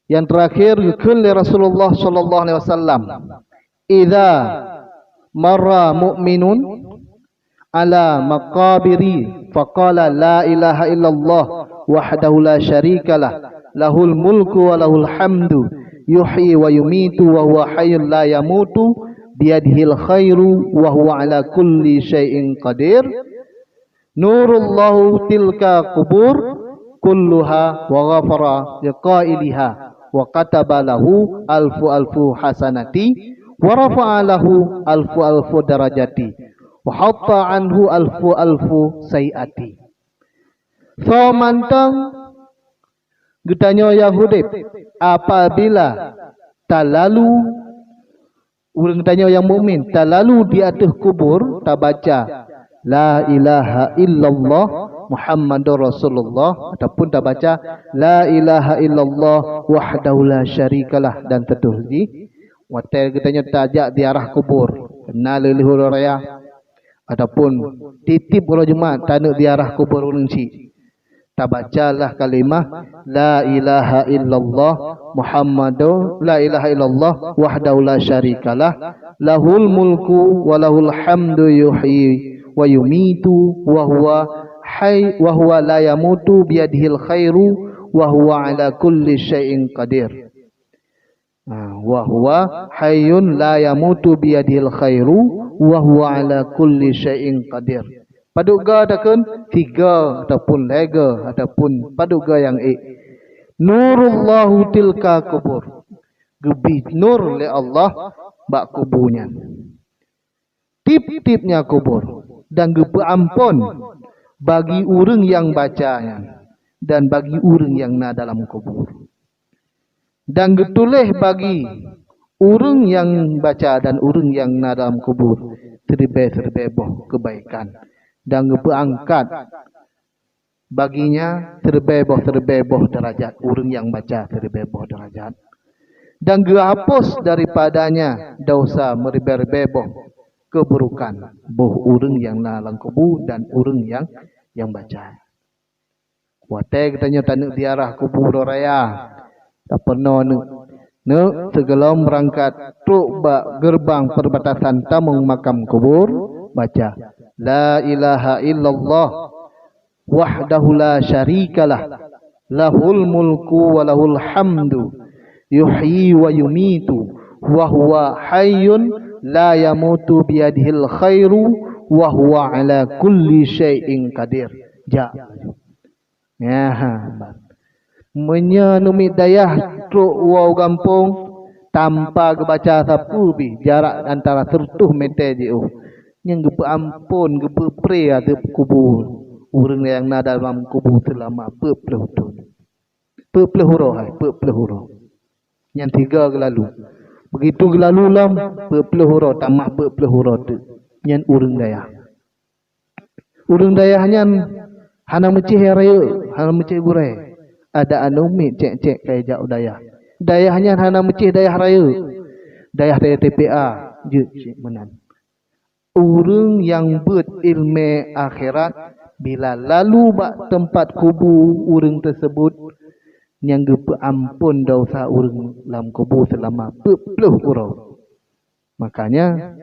Yang terakhir kulli Rasulullah sallallahu alaihi wasallam idza marra mu'minun ala maqabiri faqala la ilaha illallah wahdahu la syarikalah lahul mulku wa lahul hamdu yuhyi wa yumitu wa huwa hayyun la yamutu biyadihil khairu wa huwa ala kulli syai'in qadir nurullahu tilka kubur kulluha wa ghafara liqailiha wa kataba lahu alfu hasanati wa rafa'a lahu alfu darajati wa hatta anhu alfu sayiati. So mantang getanya Yahudi apabila talalu urang tanya yang mukmin talalu di atas kubur tak baca la ilaha illallah Muhammadur Rasulullah ataupun tak baca la ilaha illallah wahdahu la syarikalah dan tertuji watel getanya tajak di arah kubur kenal leluhur raya ataupun titip orang Jumaat tanuk di arah kubur ulunci tak bacalah kalimah la ilaha illallah Muhammadur la ilaha illallah wahdahu la syarikalah lahul mulku wa lahul hamdu yuhyi wa yumitu wa huwa la yamutu biyadihil khairu wa huwa ala kulli syai'in qadir. Wa huwa hayyun la yamutu biyadihil khairu wa huwa ala kulli syai'in qadir. Paduga takun tiga ataupun lega ataupun paduga yang nurullahu tilka kubur gebi nur le Allah bak kuburnya tip-tipnya kubur dan gebi ampun bagi urang yang bacanya dan bagi urang yang na dalam kubur dan getuleh bagi urang yang baca dan urang yang na dalam kubur terlebih-terlebih kebaikan dan berangkat baginya terbebah derajat urang yang baca terbebah derajat dan gehapus daripadanya dosa merebeh-rebeh keburukan boh urang yang nalang kubur dan urang yang baca wate katanya tanuk di arah kubur raya tak pernah ne segelom berangkat truk bak gerbang perbatasan tamung makam kubur baca la ilaha illallah wahdahu la syarikalah lahul mulku wa lahul hamdu yuhyi wa yumitu wa huwa hayyun la yamutu biyadihil khairu wa huwa ala kulli syai'in qadir. Ja. Ya. Menyanumi dayah truk wau gampung tanpa kebaca sapu bi jarak antara 100 meter je yang gepe ampun gepe pre ada kubur urang yang na dalam kubur selama 40 tahun 40 huruf yang 3 gelalu begitu gelalu lam 40 huruf tambah 40 huruf tu yang urang dayahnya hana mecih raya hana mecih gurai ada anumit cek kai jak dayahnya hana mecih dayah raya dayah TPA je cik menan urang yang berilmu akhirat bila lalu bak tempat kubur urang tersebut yang gepe ampun dosa urang dalam kubur selama 40 urang. Makanya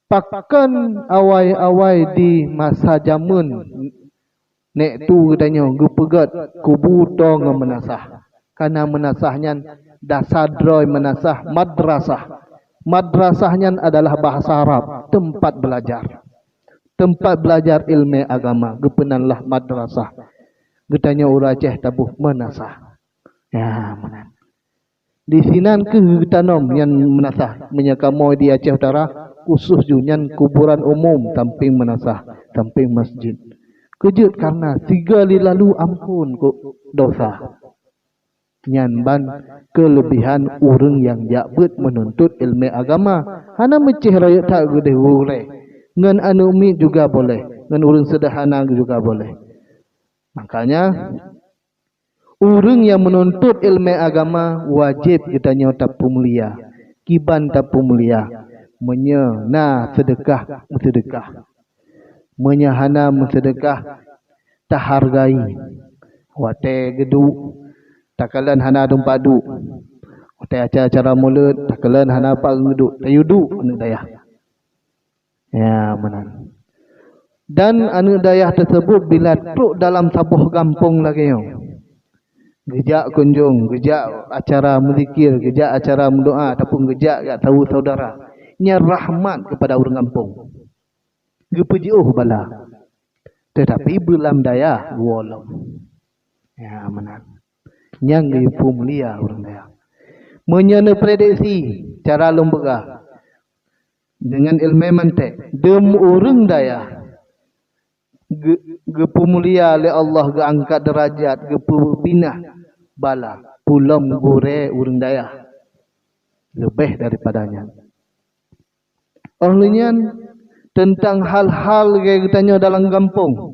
pakan awai-awai di masa zaman nek tu katanya gepegat kubur dong menasah. Karena menasahnya dasar droi menasah madrasah. Madrasahnya adalah bahasa Arab, tempat belajar. Tempat belajar ilmu agama, gepenanlah madrasah. Getanya uraceh tabuh menasah. Ya, menan. Di sinan ke getanom yang menasah menyakamoy di Aceh Utara khusus junyan kuburan umum samping menasah, samping masjid. Kejut karena 3 kali lalu ampun kok dosa. Nyanban kelebihan urang yang jakbet menuntut ilmu agama hana mecih raya tak gede boleh ngan anu umi juga boleh ngan urang sederhana juga boleh. Makanya urang yang menuntut ilmu agama wajib kita nyata mulia kiban ta mulia menyana sedekah menyahana sedekah tak hargai wate gedu takalan hana dum padu. Utai acara-acara mulut, takalan hana apa nguduk, tayudu anu dayah. Ya, menan. Dan anu dayah tersebut bila truk dalam sabuh kampung lagi yo. Gejak kunjung, gejak acara menzikir, gejak acara mendoa ataupun gejak kat tahu saudara. Nya rahmat kepada orang kampung. Gepejuh bala. Tetapi belam daya walau. Ya, menan. Yang ipu mulia orang daya. Menyana prediksi cara lembaga dengan ilmu mantek dem orang daya gepumulia oleh Allah geangkat derajat gepubinah bala pulam gore urang daya lebih daripadanya. Ahlinya tentang hal-hal yang tanya dalam kampung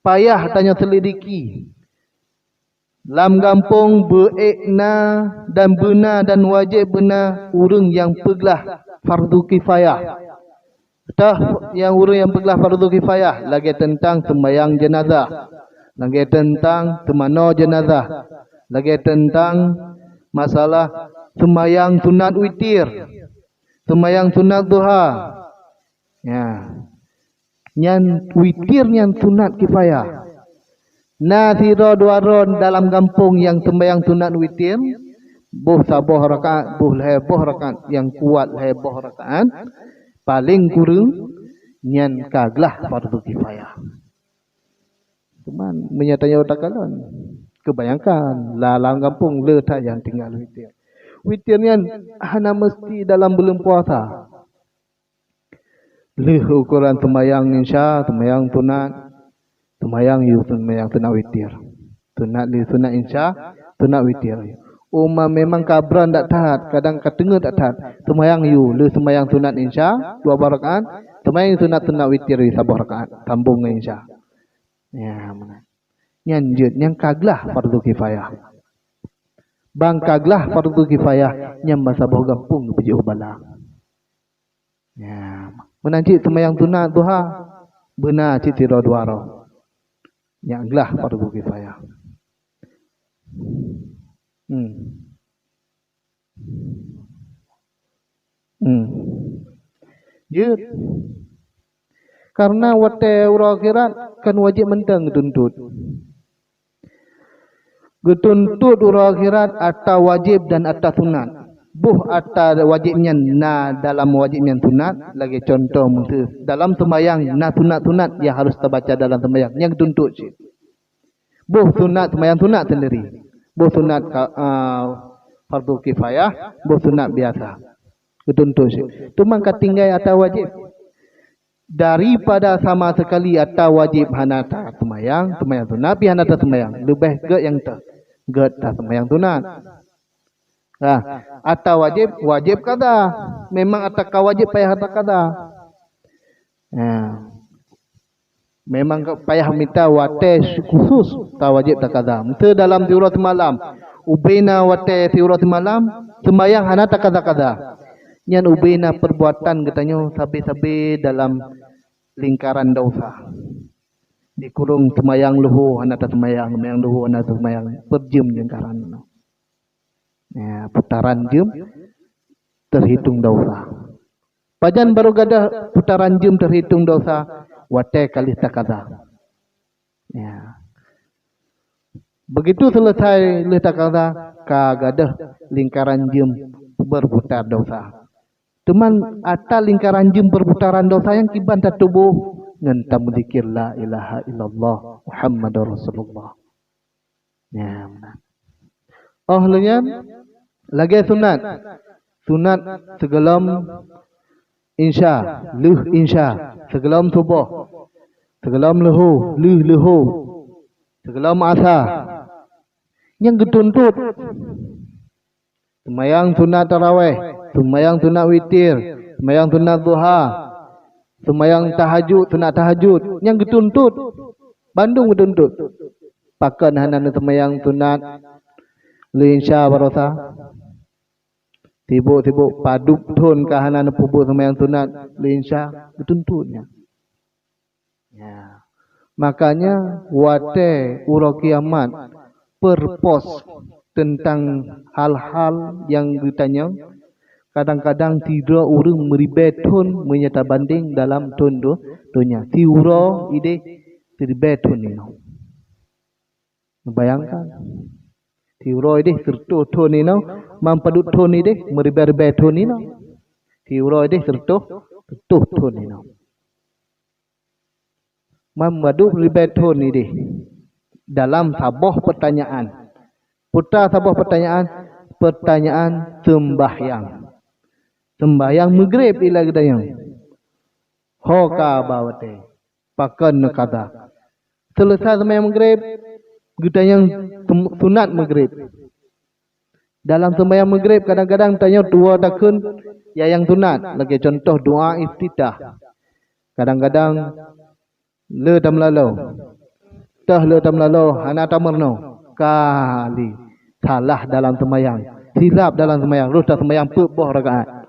payah tanya selidiki. Dalam kampung beikna dan benar dan wajib benar urang yang peglah fardu kifayah. Tah yang urang yang peglah fardu kifayah lagi tentang sembahyang jenazah, lagi tentang temano jenazah, lagi tentang masalah sembahyang sunat witir, sembahyang sunat duha. Ya. Nyan witir nyan sunat kifayah. Nasira dua ron dalam kampung yang sembahyang sunat witir, boh saboh rakaat, boh heboh rakaat yang kuat heboh rakaat, paling kurang nyan kaglah fardu kifayah. Cuman menyatanya takalan. Kebayangkan dalam kampung letah yang tinggal witir. Witir nyan hana mesti dalam bulan puasa. Leh ukuran sembahyang insya, sembahyang sunat, sembahyang yu sembahyang sunat witir. Sunat li sunat insya, sunat witir. Memang kabran tak taat, kadang katengah tak taat. Sembahyang yu, li sembahyang sunat insya, 2 rakaat, sembahyang sunat witir 1 rakaat, sambung dengan insya. Ya, mana? Nyanjut, yang kaglah fardu kifayah. Bang kaglah fardu kifayah, yang masa bau gampung pergi ubala. Ya, menancik sembahyang sunat duha, benar citira 2 roh. Yang gelah fardu kifayah. Jut. Karena wate ura akhirat kan wajib mentang tuntut. Getuntut ura akhirat atau wajib dan atau sunat. Buh atau wajibnya na dalam wajibnya sunat. Lagi contoh dalam sembahyang na sunat-sunat yang harus terbaca dalam sembahyang. Yang tuntut sih. Buh sunat sembahyang sunat sendiri. Buh sunat fardu kifayah, buh sunat biasa. Ketuntut sih. Cuma ketinggai atau wajib. Daripada sama sekali atau wajib hanata sembahyang, sembahyang sunat, pi hanata sembahyang. Lebih ke yang tak. Ke tak sembahyang sunat. Nah, atau wajib kada. Memang atau wajib payah atau kada. Nah, memang payah minta wate khusus tak wajib tak kada. Mesti dalam tiurat malam, ubena wate tiurat malam sembahyang hana tak kada. Nyan ubena perbuatan katanya sabi-sabi dalam lingkaran dosa. Dikurung sembahyang luhu hana tak sembahyang luhu hana tak sembahyang perjam lingkaran. Ya, putaran jam terhitung dosa. Pajan baru gada putaran jam terhitung dosa, wate kali takada. Ya. Begitu selesai le takada, kagada lingkaran jam berputar dosa. Teman ata lingkaran jam berputaran dosa yang kiban tak tubuh ngentam zikir la ilaha illallah Muhammadur Rasulullah. Ya, benar. Oh lenyan lagi sunat. Sunat sebelum insya, luh insya, sebelum subuh, sebelum luhu, sebelum asar. Yang dituntut sembahyang sunat tarawih, sembahyang sunat witir, sembahyang sunat duha, sembahyang tahajud, sunat tahajud. Yang dituntut Bandung dituntut. Pakan hanan sembahyang sunat li insya barosa. Sibuk-sibuk paduk tun kahanan pubuh sembahyang sunat li insya dituntutnya. Ya. Makanya wate ura kiamat purpose tentang hal-hal yang ditanya. Kadang-kadang tidak orang meribetun menyata banding dalam dunia. Tiura ide meribetun ini. Bayangkan. Tiura ide sertu-tun ini. Mampadut tun ide meribetun ini. Tiura ide sertu-tun ini. Mampadut meribetun ide. Dalam sabah pertanyaan. Putra sabah pertanyaan sembahyang. Sembahyang maghrib ila gedayang. Hoka bawate. Pakan kata. Selesai sembahyang maghrib, gedayang sunat maghrib. Dalam sembahyang maghrib kadang-kadang tanya dua takun ya yang sunat. Lagi contoh doa iftitah. Kadang-kadang le tam lalu. Tah le tam lalu hana tamerno. Kali salah dalam sembahyang. Silap dalam sembahyang. Rusak sembahyang peboh rakaat.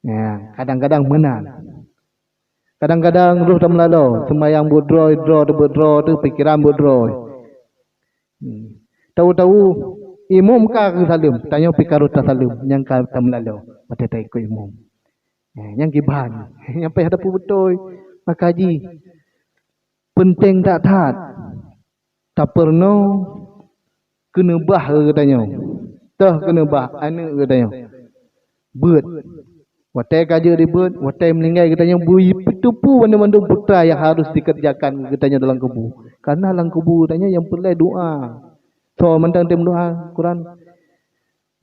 Ya, kadang-kadang menang. Kadang-kadang roh dah melalu, sembahyang bodroy, draw tu fikiran bodroy. Tahu-tahu imam ka ke salim, tanya fikar ta salim, yang ka ta melalu, mata tak ikut imam. Yang gibahan, yang payah hadapu betul, makaji. Penting tak taat. Tak pernah kena bah ke tanya. Tah kena bah anak ke tanya. Beut. Watai kaja ribut, watai meninggal katanya tupu benda-benda putra yang harus dikerjakan katanya dalam kubu. Karena dalam kubu katanya yang perlu doa. So mentang tim doa Quran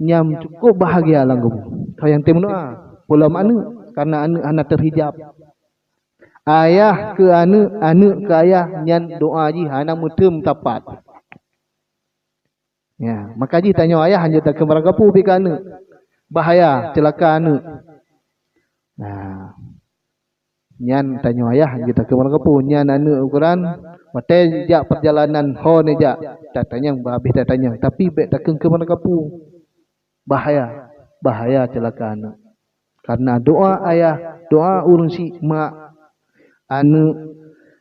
nyam cukup bahagia dalam kubu. So yang tim doa pula mana? Karena anak terhijab. Ayah ke anak ke ayah nyan doa ji anak mutem tapat. Ya, maka ji tanya ayah hanya tak kembar kapu pi anak. Bahaya celaka anak. Nah, nyan tanya ayah kita ke mana kepu nyan anu ukuran mate jak perjalanan ho ne jak datanya habis datanya tapi bet takeng ke mana kepu bahaya celaka anak karena doa ayah doa urun si mak anu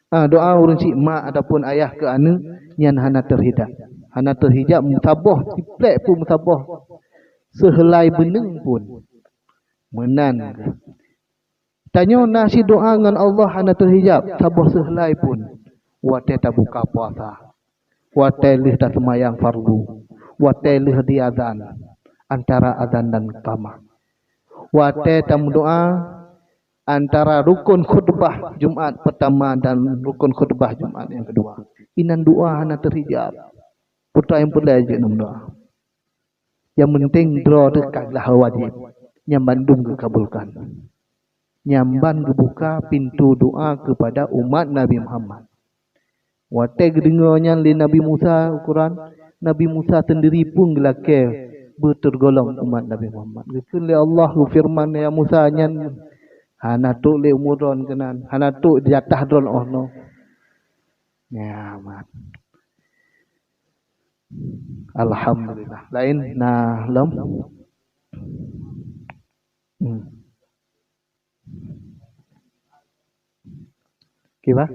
doa urun si mak ataupun ayah ke anu nyan hana terhijab musabah tiplek pun musabah sehelai beneng pun menan. Tanya nasi doa dengan Allah hana terhijab sabah sehelai pun. Watai tak buka puasa. Watai lih tak semayang fardu. Watai lih di azan. Antara azan dan qamah. Watai tak doa antara rukun khutbah Jumat pertama dan rukun khutbah Jumat yang kedua. Inan doa hana terhijab. Putra yang perlu aja dalam doa. Yang penting doa dekatlah wajib. Yang bandung dikabulkan. Nyamban kebuka pintu doa kepada umat Nabi Muhammad. Watai kedengarnya li Nabi Musa Quran, Nabi Musa sendiri pun gelake bertergolong umat Nabi Muhammad. Kekali Allah firman ya Musa nyan hana tu le umuron kenan, hana tu jatah dron ono. Ya mat. Alhamdulillah. Lain nah lam. Kiba?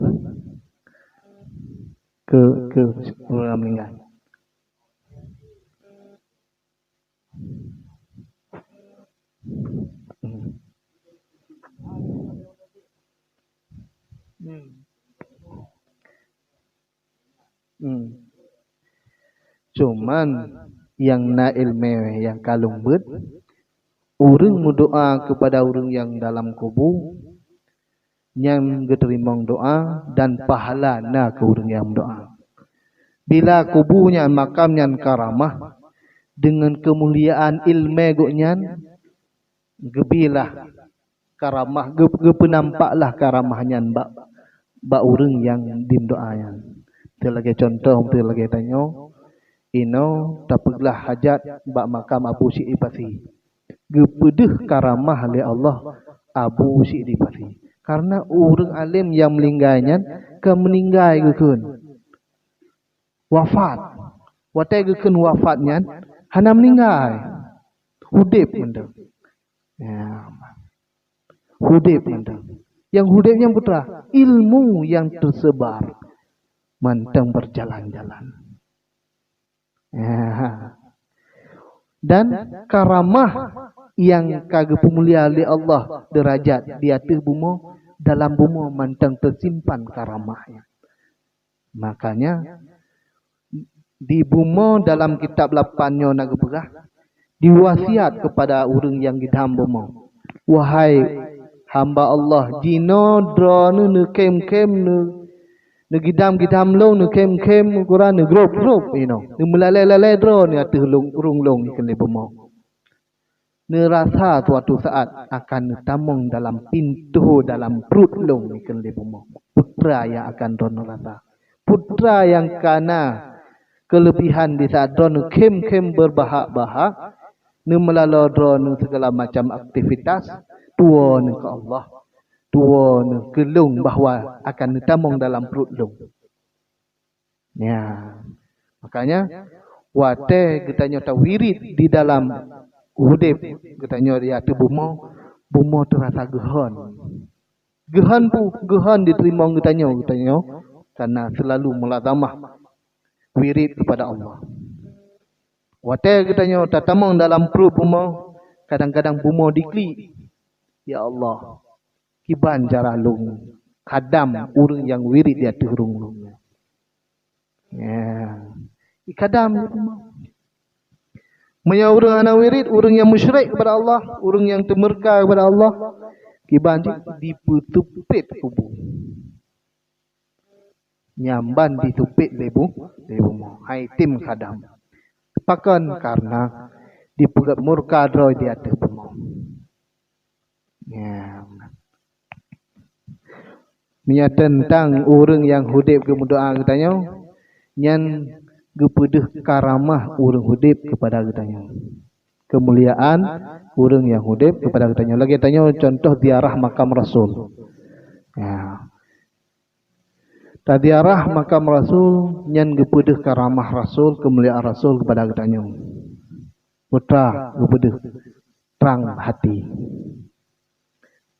Ke orang meninggal. Cuman yang na ilmu yang kalung bet, orang berdoa kepada orang yang dalam kubur. Yang diterima doa dan pahala na ke orang yang doa. Bila kubunya makamnya karamah dengan kemuliaan ilmu guknya gebilah karamah gepenampaklah karamahnya ba orang yang dim doanya. Terlagi contoh terlagi tanya ino tapeglah hajat ba makam Abu Syekh Pasi. Gepedeh karamah oleh Allah Abu Syekh Pasi. Karena orang alim yang meninggalnya kemeninggal gekun wafat. Watai gekun wafatnya hana meninggal. Hudip mendeng. Ya. Hudip mendeng. Yang hudipnya putra ilmu yang tersebar mantang berjalan-jalan. Ya. Dan karamah yang kagak pemulia oleh Allah derajat di atas bumi, dalam bumi mantang tersimpan karamahnya. Makanya di bumi dalam kitab 8-nya naga berah diwasiat kepada orang yang di dalam bumi, wahai hamba Allah, jino drone ne kem ne gidam long ne kem Quran ne grup ne melalai drone ne atas long ikan le bumi. Ne rasa suatu saat akan tamung dalam pintu dalam perut long ikan le bumi. Putra yang akan drone rasa. Putra yang kana kelebihan di saat drone kem berbahak-bahak, ne melalui drone segala macam aktivitas, tua ne ke Allah, tua ne ke long bahawa akan tamung dalam perut long. Ya. Makanya wate kita tahu wirid di dalam udip katanya dia tu bumo terasa gehan diterima katanya karena selalu mulazamah wirid kepada Allah. Wate katanya tatamong dalam perut bumo, kadang-kadang bumo dikli, ya Allah kiban cara lung kadam urang yang wirid dia turung. Ya. Kadam bumo. Maya orang anak wirid, orang yang musyrik kepada Allah, orang yang temurka kepada Allah, kibanci diputupit kubu. Nyamban ditupit lebu mo. Hai tim kadam. Pakan karena dipegat murka droy di atas mo. Ya. Maya tentang orang yang hudib kemudahan katanya, nyan gepedah karamah orang hudib kepada katanya. Kemuliaan orang yang hudib kepada katanya. Lagi tanya contoh ziarah makam Rasul. Ya. Ziarah makam Rasul nyan gepedah karamah Rasul, kemuliaan Rasul kepada katanya. Putra gepedah terang hati.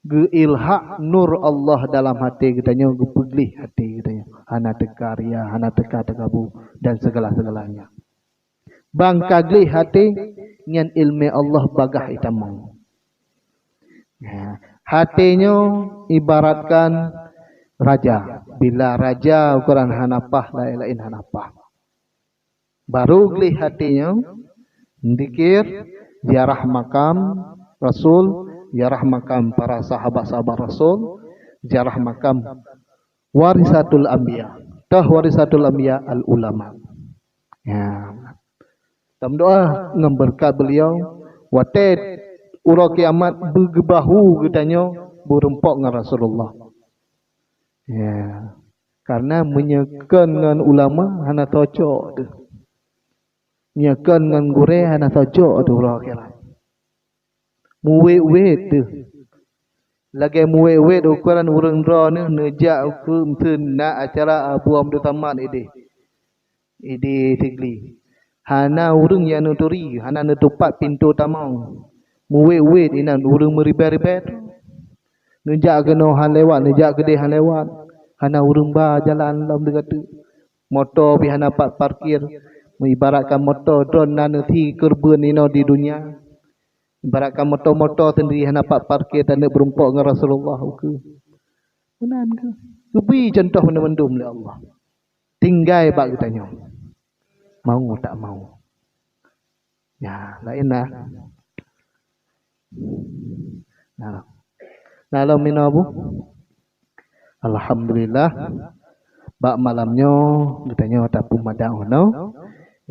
Geilhak nur Allah dalam hati katanya, gepeglih hati katanya. Hana tekarya, hana teka-tekabu dan segala-segalanya. Bangkaglih hati dengan ilmu Allah bagah itamang. Ya. Hatinya ibaratkan raja. Bila raja ukuran hanapah, lain-lain hanapah. Baru glih hatinya, zikir, ziarah makam Rasul, ziarah makam para sahabat-sahabat Rasul, ziarah makam warisatul anbiya. Tah warisatul anbiya al ulama. Ya. Dalam doa ngemberkat beliau, watet ura kiamat bergebahu katanya berempok dengan Rasulullah. Ya. Karena menyekan dengan ulama hana cocok tu. Menyekan dengan gure hana cocok tu ura kiamat. Muwe tu. Lagi muwe ukuran urang dra ni nejak ukur mtun nak acara buam du tamat ide tigli hana urang yang nuturi hana nutupat pintu tamau muwe inan urang meribat nejak kena han lewat nejak gede han lewat hana urang ba jalan dalam dekat tu motor pi hana pat parkir mengibaratkan motor drone nan thi kerben ino di dunia. Ibaratkan motor-motor sendiri yang dapat parkir dan nak berumpuk dengan Rasulullah ke. Benar ke? Kebi contoh mendum oleh Allah. Tinggal bak katanya. Mau tak mau. Ya, lain lah. Nah, lo minabu. Alhamdulillah. Bak malamnya katanya tak pumadang no.